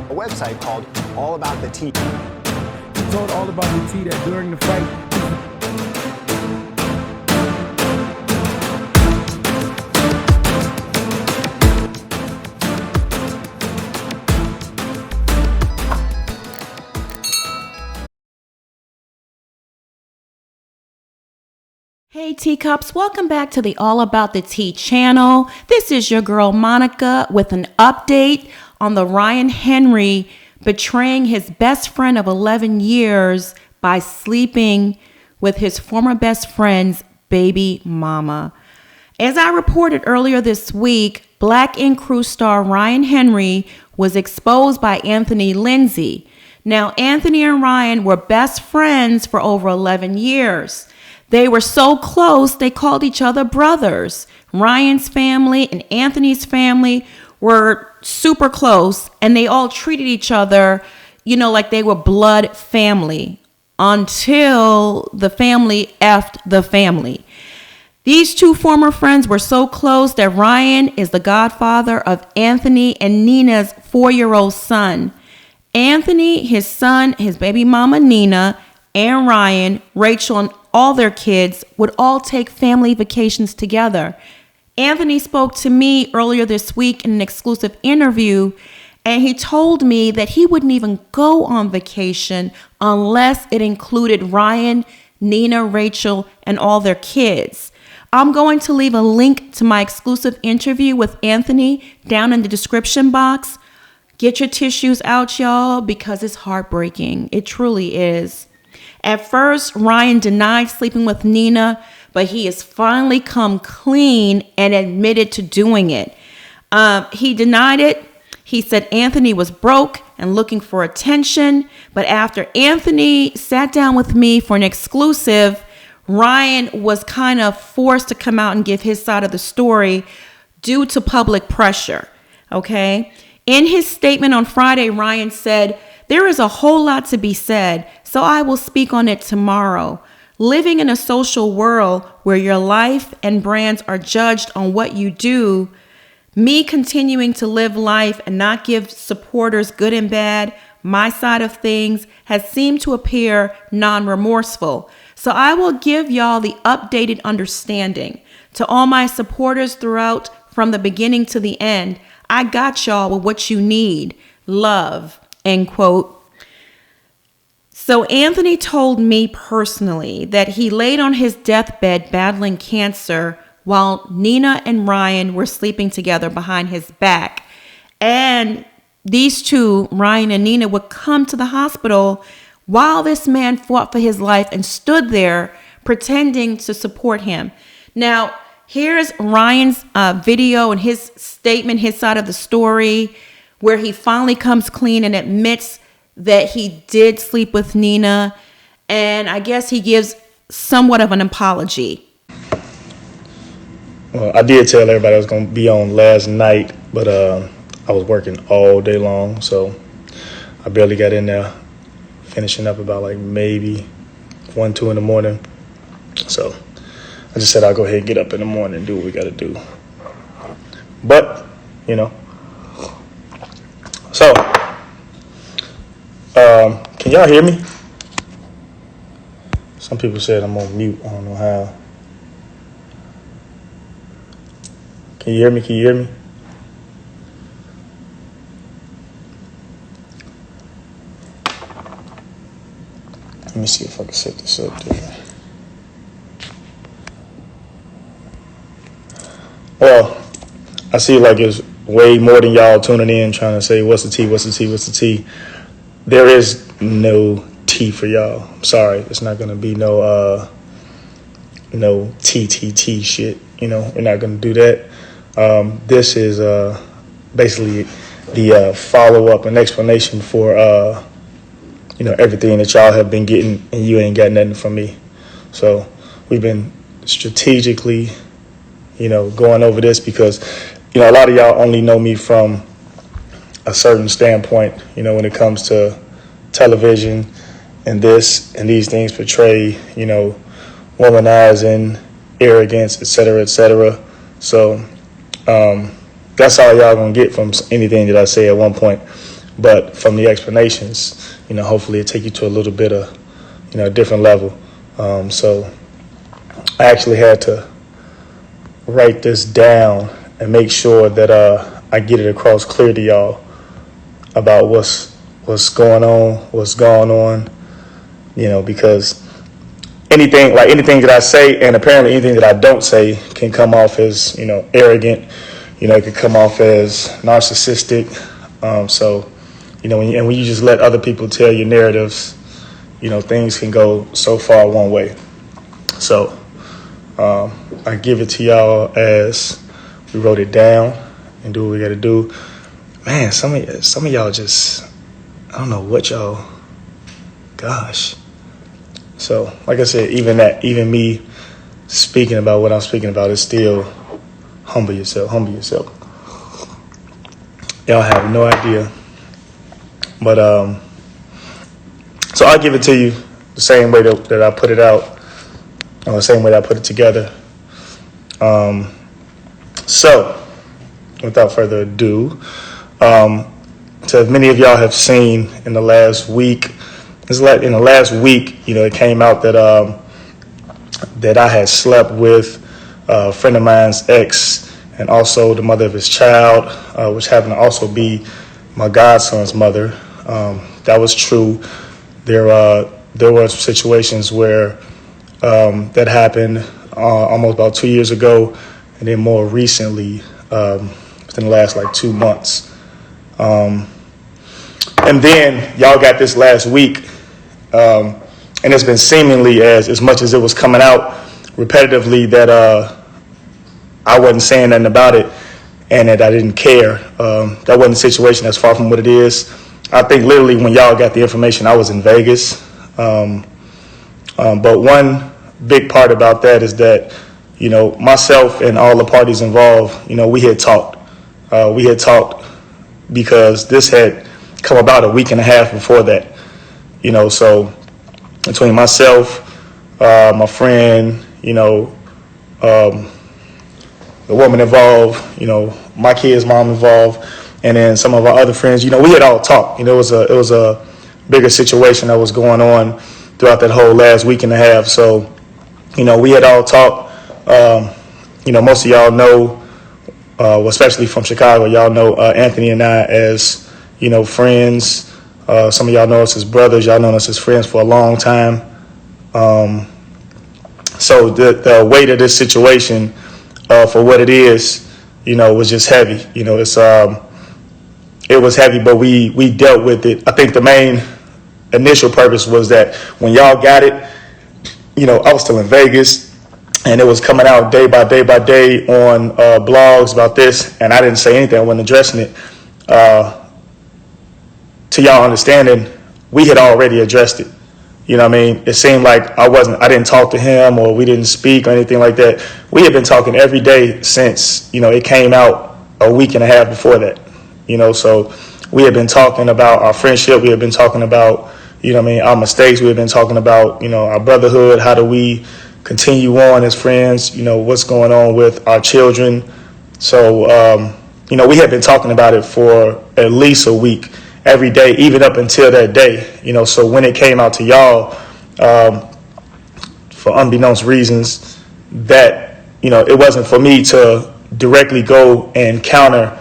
a website called All About the Tea. He told All About the Tea that during the fight, Hey teacups, welcome back to the All About the Tea channel. This is your girl Monica with an update on the Ryan Henry betraying his best friend of 11 years by sleeping with his former best friend's baby mama. As I reported earlier this week, Black Ink Crew star Ryan Henry was exposed by Anthony Lindsey. Now, Anthony and Ryan were best friends for over 11 years. They were so close, they called each other brothers. Ryan's family and Anthony's family were super close, and they all treated each other, like they were blood family until the family effed the family. These two former friends were so close that Ryan is the godfather of Anthony and Nina's 4-year-old son. Anthony, his son, his baby mama Nina, and Ryan, Rachel, and all their kids would all take family vacations together. Anthony spoke to me earlier this week in an exclusive interview, and he told me that he wouldn't even go on vacation unless it included Ryan, Nina, Rachel, and all their kids. I'm going to leave a link to my exclusive interview with Anthony down in the description box. Get your tissues out, y'all, because it's heartbreaking. It truly is. At first, Ryan denied sleeping with Nina, but he has finally come clean and admitted to doing it. He denied it. He said Anthony was broke and looking for attention. But after Anthony sat down with me for an exclusive, Ryan was kind of forced to come out and give his side of the story due to public pressure. Okay? In his statement on Friday, Ryan said, "There is a whole lot to be said, so I will speak on it tomorrow. Living in a social world where your life and brands are judged on what you do, me continuing to live life and not give supporters good and bad, my side of things, has seemed to appear non-remorseful. So I will give y'all the updated understanding. To all my supporters throughout, from the beginning to the end, I got y'all with what you need. Love," end quote. So Anthony told me personally that he laid on his deathbed battling cancer while Nina and Ryan were sleeping together behind his back. And these two, Ryan and Nina, would come to the hospital while this man fought for his life and stood there pretending to support him. Now, here's Ryan's video and his statement, his side of the story, where he finally comes clean and admits that he did sleep with Nina, and I guess he gives somewhat of an apology. Well, I did tell everybody I was going to be on last night, but I was working all day long, so I barely got in there, finishing up about like maybe 1, 2 in the morning. So I just said I'll go ahead and get up in the morning and do what we got to do. But, so, can y'all hear me? Some people said I'm on mute. I don't know how. Can you hear me? Can you hear me? Let me see if I can set this up different. Well, I see like it's way more than y'all tuning in trying to say, what's the tea, what's the tea, what's the tea? There is no tea for y'all. I'm sorry. It's not going to be no TTT shit. We're not going to do that. This is basically the follow-up and explanation for, everything that y'all have been getting, and you ain't got nothing from me. So we've been strategically, going over this because, a lot of y'all only know me from a certain standpoint, when it comes to television and this and these things portray, womanizing, arrogance, et cetera, et cetera. So that's all y'all gonna get from anything that I say at one point. But from the explanations, hopefully it take you to a little bit of, a different level. So I actually had to write this down and make sure that I get it across clear to y'all about what's going on, because anything that I say, and apparently anything that I don't say, can come off as, arrogant, it could come off as narcissistic. So, when you just let other people tell your narratives, things can go so far one way. So, I give it to y'all as we wrote it down and do what we got to do. Man, some of y'all just, I don't know what y'all, gosh. So, like I said, even me speaking about what I'm speaking about is still humble yourself. Y'all have no idea. But, so I'll give it to you the same way that I put it out, or the same way that I put it together. So, without further ado, so as many of y'all have seen in the last week, it came out that I had slept with a friend of mine's ex, and also the mother of his child, which happened to also be my godson's mother. That was true. There were situations where that happened almost about 2 years ago, and then more recently, within the last 2 months. And then y'all got this last week, and it's been seemingly as much as it was coming out repetitively that I wasn't saying nothing about it and that I didn't care. That wasn't the situation. That's far from what it is. I think literally when y'all got the information, I was in Vegas. But one big part about that is that, myself and all the parties involved, we had talked. We had talked because this had come about a week and a half before that. So between myself, my friend, the woman involved, my kid's mom involved, and then some of our other friends, we had all talked. It was a bigger situation that was going on throughout that whole last week and a half. So, we had all talked. Most of y'all know, especially from Chicago, y'all know Anthony and I as, friends. Some of y'all know us as brothers. Y'all known us as friends for a long time. So the weight of this situation, for what it is, was just heavy. It was heavy, but we dealt with it. I think the main initial purpose was that when y'all got it, I was still in Vegas, and it was coming out day by day by day on blogs about this, and I didn't say anything. I wasn't addressing it. To y'all understanding, we had already addressed it. It seemed like I didn't talk to him, or we didn't speak or anything like that. We had been talking every day since, it came out a week and a half before that. So we had been talking about our friendship. We had been talking about, our mistakes. We had been talking about, our brotherhood. How do we continue on as friends? What's going on with our children? So, we had been talking about it for at least a week, every day, even up until that day. So when it came out to y'all, for unbeknownst reasons, that, it wasn't for me to directly go and counter,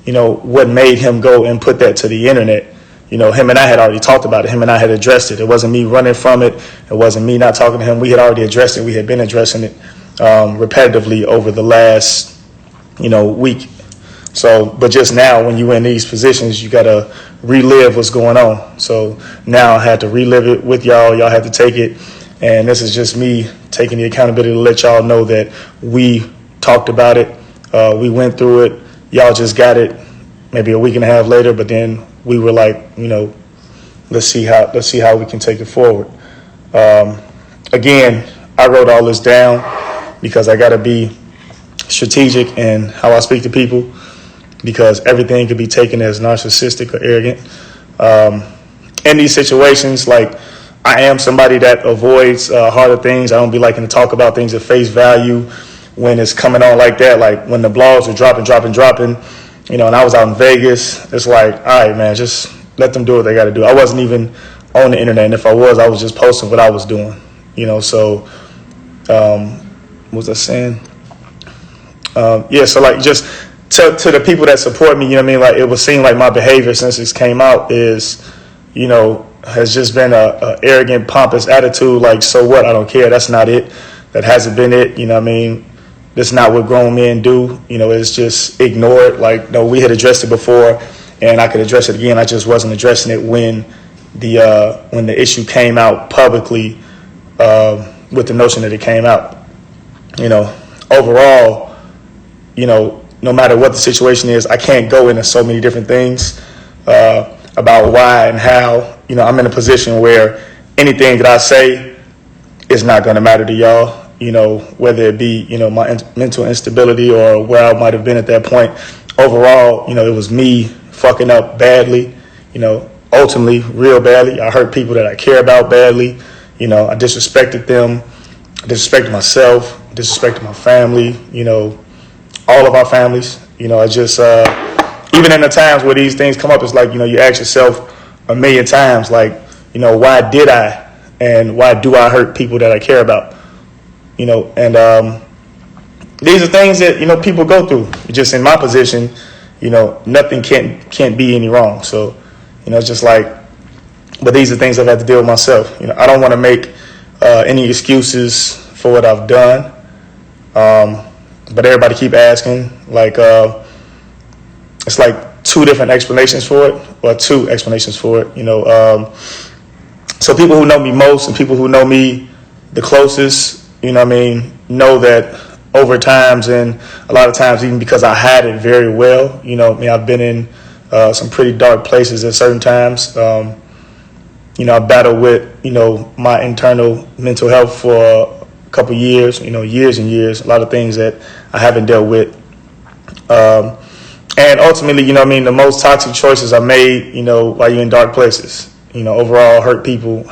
what made him go and put that to the internet. Him and I had already talked about it. Him and I had addressed it. It wasn't me running from it. It wasn't me not talking to him. We had already addressed it. We had been addressing it repetitively over the last, week. So, but just now, when you're in these positions, you got to relive what's going on. So now I had to relive it with y'all. Y'all had to take it. And this is just me taking the accountability to let y'all know that we talked about it. We went through it. Y'all just got it maybe a week and a half later. But then we were like, let's see how we can take it forward. Again, I wrote all this down because I got to be strategic in how I speak to people, because everything could be taken as narcissistic or arrogant. In these situations, I am somebody that avoids harder things. I don't be liking to talk about things at face value when it's coming on like that. Like when the blogs are dropping, and I was out in Vegas, it's like, all right, man, just let them do what they got to do. I wasn't even on the internet, and if I was just posting what I was doing, so what was I saying? So like just to the people that support me, like it would seem like my behavior since this came out is, has just been a arrogant, pompous attitude. Like, so what? I don't care. That's not it. That hasn't been it. That's not what grown men do. It's just ignore it. Like, no, we had addressed it before, and I could address it again. I just wasn't addressing it when the issue came out publicly, with the notion that it came out. Overall, no matter what the situation is, I can't go into so many different things about why and how. I'm in a position where anything that I say is not going to matter to y'all. Whether it be, my mental instability or where I might have been at that point. Overall, it was me fucking up badly, ultimately real badly. I hurt people that I care about badly. I disrespected them, I disrespected myself, disrespected my family, all of our families. I just, even in the times where these things come up, it's like, you ask yourself a million times, like, why did I and why do I hurt people that I care about? And these are things that, people go through. Just in my position, nothing can't be any wrong. So, it's just like, but these are things I've had to deal with myself. I don't want to make any excuses for what I've done. But everybody keep asking, like, it's like two explanations for it. So people who know me most and people who know me the closest, know that over times and a lot of times, even because I hide it very well, I've been in some pretty dark places at certain times. I battled with, my internal mental health for a couple years, years and years, a lot of things that I haven't dealt with. And ultimately, the most toxic choices are made, while you're in dark places, overall hurt people,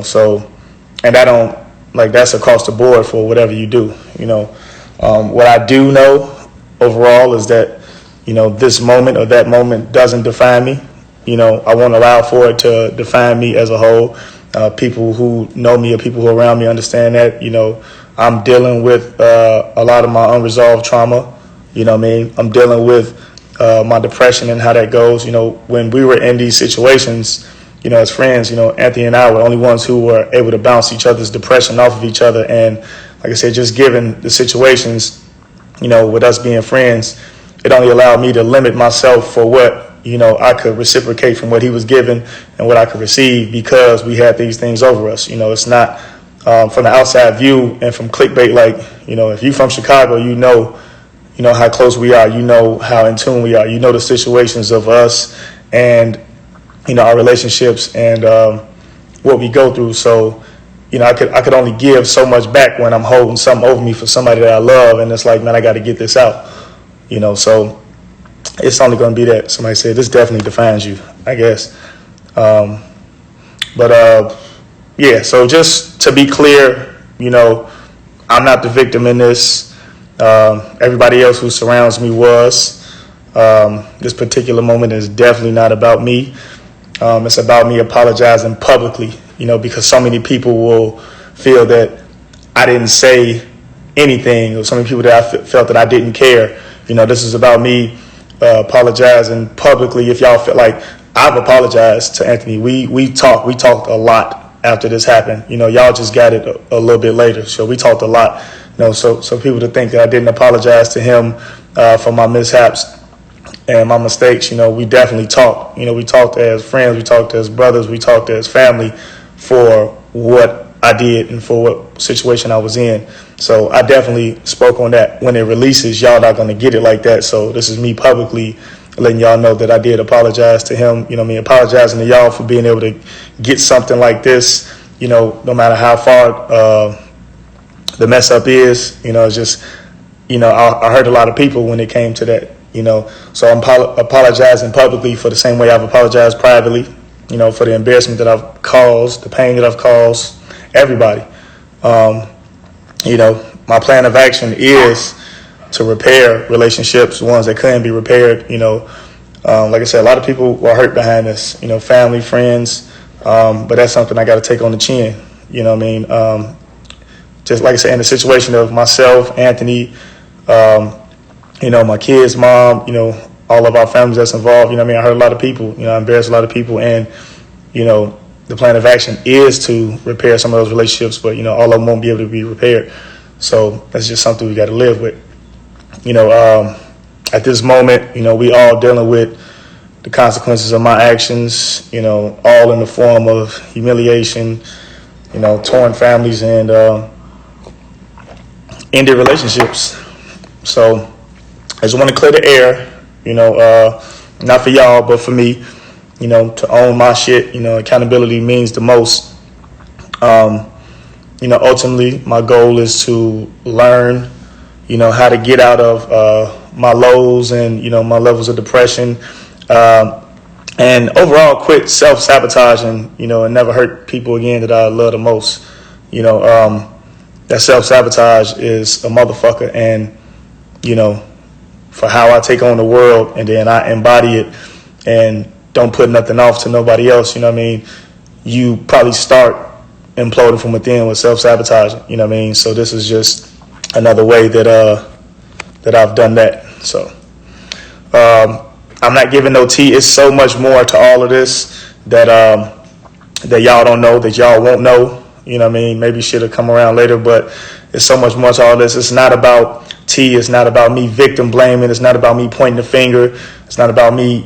so, and I don't, like, that's across the board for whatever you do, what I do know overall is that, this moment or that moment doesn't define me. I won't allow for it to define me as a whole. People who know me or people who are around me understand that, I'm dealing with a lot of my unresolved trauma. I'm dealing with my depression and how that goes. When we were in these situations, as friends, Anthony and I were the only ones who were able to bounce each other's depression off of each other. And like I said, just given the situations, with us being friends, it only allowed me to limit myself for what, I could reciprocate from what he was given and what I could receive because we had these things over us. It's not from the outside view and from clickbait, like, if you from Chicago, you know how close we are, how in tune we are, the situations of us and, our relationships and what we go through. So, I could only give so much back when I'm holding something over me for somebody that I love. And it's like, man, I got to get this out, so it's only going to be that. Somebody said, this definitely defines you, I guess. So just to be clear, I'm not the victim in this. Everybody else who surrounds me was. This particular moment is definitely not about me. It's about me apologizing publicly, because so many people will feel that I didn't say anything, or so many people that I felt that I didn't care. This is about me apologizing publicly. If y'all feel like I've apologized to Anthony, we talked a lot after this happened. Y'all just got it a little bit later, so we talked a lot. So people to think that I didn't apologize to him for my mishaps and my mistakes, we definitely talked. We talked as friends, we talked as brothers, we talked as family for what I did and for what situation I was in. So I definitely spoke on that. When it releases, y'all not going to get it like that. So this is me publicly letting y'all know that I did apologize to him. Apologizing to y'all for being able to get something like this, no matter how far the mess up is, it's just, I hurt a lot of people when it came to that. So I'm apologizing publicly for the same way I've apologized privately, for the embarrassment that I've caused, the pain that I've caused everybody. My plan of action is to repair relationships, ones that couldn't be repaired, Like I said, a lot of people were hurt behind this, family, friends, but that's something I got to take on the chin. You know what I mean? Just like I said, in the situation of myself, Anthony, my kids, mom, all of our families that's involved. I heard a lot of people. I embarrassed a lot of people, and the plan of action is to repair some of those relationships, but all of them won't be able to be repaired. So that's just something we got to live with. At this moment, we all dealing with the consequences of my actions, all in the form of humiliation, torn families and ended relationships. So I just want to clear the air, not for y'all, but for me, to own my shit. Accountability means the most. Ultimately, my goal is to learn, how to get out of my lows and, my levels of depression. And overall, quit self-sabotaging, and never hurt people again that I love the most. That self-sabotage is a motherfucker. And, for how I take on the world and then I embody it and don't put nothing off to nobody else, you probably start imploding from within with self-sabotaging, So this is just another way that I've done that. So I'm not giving no tea. It's so much more to all of this that y'all don't know, that y'all won't know. Maybe should have come around later, but it's so much more to all this. It's not about tea. It's not about me victim blaming. It's not about me pointing the finger. It's not about me,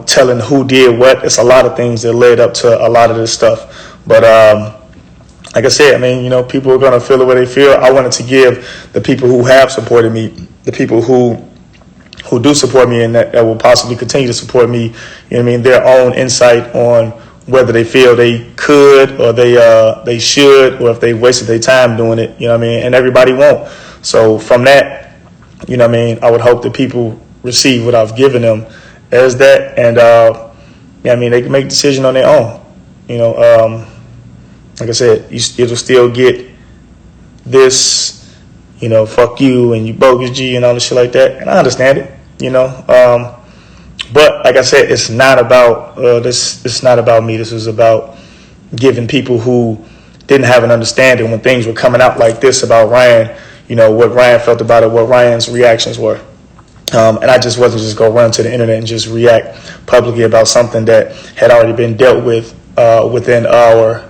telling who did what. It's a lot of things that led up to a lot of this stuff. But like I said, people are going to feel the way they feel. I wanted to give the people who have supported me, the people who do support me and that will possibly continue to support me, their own insight on whether they feel they could or they should, or if they wasted their time doing it, and everybody won't. So from that, I would hope that people receive what I've given them as that, and they can make a decision on their own. Like I said, it'll still get this, fuck you and you bogus G and all this shit like that, and I understand it, but like I said, it's not about this. It's not about me. This is about giving people who didn't have an understanding when things were coming out like this about Ryan, what Ryan felt about it, what Ryan's reactions were. And I just wasn't just going to run to the internet and just react publicly about something that had already been dealt with within our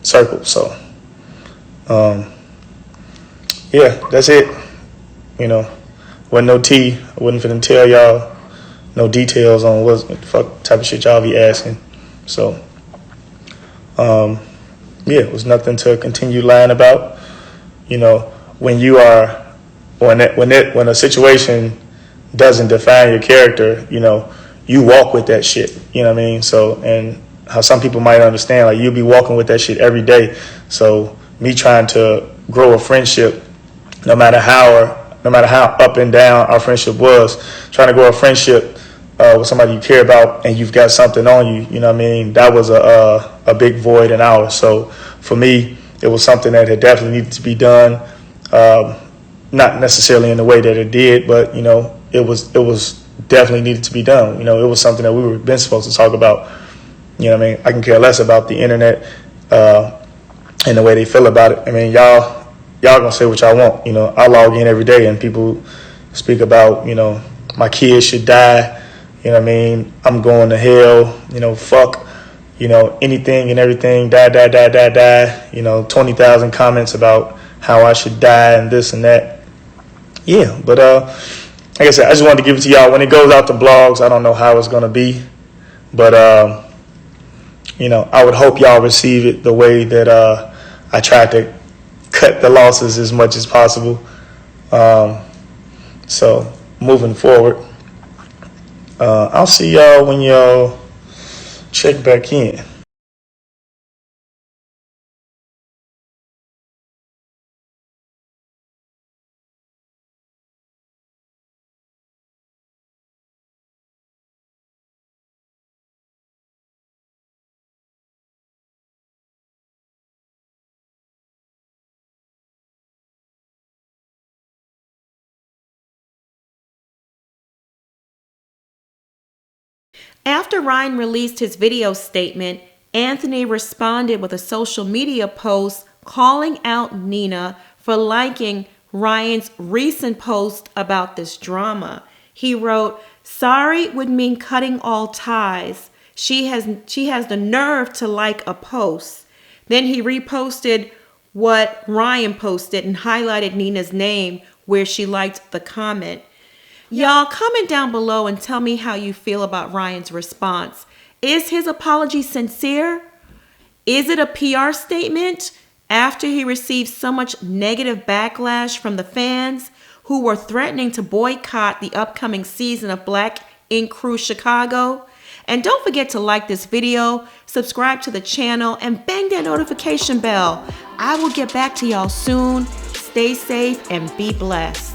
circle. So, yeah, that's it. Wasn't no tea. I wasn't finna tell y'all no details on what the fuck type of shit y'all be asking. So, yeah, it was nothing to continue lying about. When you are, when a situation doesn't define your character, you walk with that shit. So, and how some people might understand, like you'll be walking with that shit every day. So me trying to grow a friendship, no matter how up and down our friendship was, trying to grow a friendship with somebody you care about and you've got something on you, that was a big void in ours. So for me, it was something that had definitely needed to be done. Not necessarily in the way that it did, but it was definitely needed to be done. It was something that we were been supposed to talk about. I can care less about the internet and the way they feel about it. Y'all gonna say what y'all want. I log in every day and people speak about, my kids should die. I'm going to hell. Fuck, anything and everything. Die. 20,000 comments about how I should die and this and that. Yeah, but like I said, I just wanted to give it to y'all. When it goes out to blogs, I don't know how it's gonna be, but I would hope y'all receive it the way that I tried to cut the losses as much as possible. So moving forward, I'll see y'all when y'all check back in. After Ryan released his video statement, Anthony responded with a social media post calling out Nina for liking Ryan's recent post about this drama. He wrote, "Sorry would mean cutting all ties. She has the nerve to like a post." Then he reposted what Ryan posted and highlighted Nina's name where she liked the comment. Y'all, comment down below and tell me how you feel about Ryan's response. Is his apology sincere? Is it a PR statement after he received so much negative backlash from the fans who were threatening to boycott the upcoming season of Black Ink Crew Chicago? And don't forget to like this video, subscribe to the channel, and bang that notification bell. I will get back to y'all soon. Stay safe and be blessed.